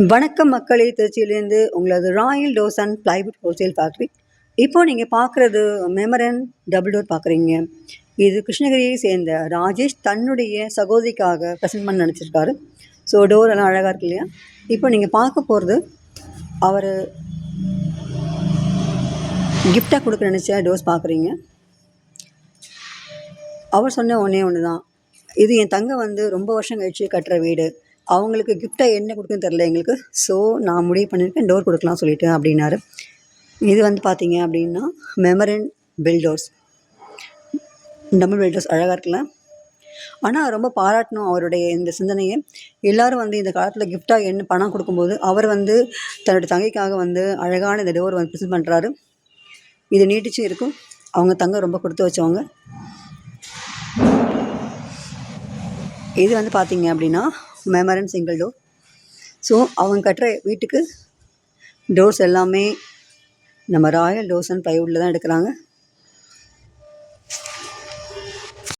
வணக்கம் மக்களே, திருச்சியிலேருந்து உங்களது Royal doors and plywood wholesale factory. இப்போது நீங்கள் பார்க்குறது மெமரன் டபுள் டோர் பார்க்குறீங்க. இது கிருஷ்ணகிரியை சேர்ந்த ராஜேஷ் தன்னுடைய சகோதரிக்காக ப்ரெசென்ட் பண்ண நினச்சிருக்காரு. ஸோ டோர் எல்லாம் அழகாக இருக்கு இல்லையா? இப்போ நீங்கள் பார்க்க போகிறது அவர் கிஃப்டாக கொடுக்க நினச்ச டோர்ஸ் பார்க்குறீங்க. அவர் சொன்ன ஒன்று தான், இது என் தங்க ரொம்ப வருஷம் கழிச்சு கட்டுற வீடு, அவங்களுக்கு கிஃப்டாக என்ன கொடுக்குன்னு தெரில எங்களுக்கு. ஸோ நான் முடிவு பண்ணியிருக்கேன் டோர் கொடுக்கலாம் சொல்லிட்டு அப்படின்னாரு. இது பார்த்தீங்க அப்படின்னா மெமரன் பில்டோர்ஸ், டபுள் பில்டோர்ஸ் அழகாக இருக்குல்ல. ஆனால் ரொம்ப பாராட்டணும் அவருடைய இந்த சிந்தனையை. எல்லோரும் இந்த காலத்தில் கிஃப்டாக என்ன பணம் கொடுக்கும்போது அவர் தன்னுடைய தங்கைக்காக அழகான இந்த டோர் ப்ரெசென்ட் பண்ணுறாரு. இது நீட்டிச்சும் இருக்கும். அவங்க தங்க ரொம்ப கொடுத்து வச்சவங்க. இது பார்த்தீங்க அப்படின்னா மெமரன் சிங்கிள் டோர். ஸோ அவங்க கட்டுற வீட்டுக்கு டோர்ஸ் எல்லாமே நம்ம ராயல் டோர்ஸ் அண்ட் பிளைவுட்டில் தான் எடுக்கிறாங்க.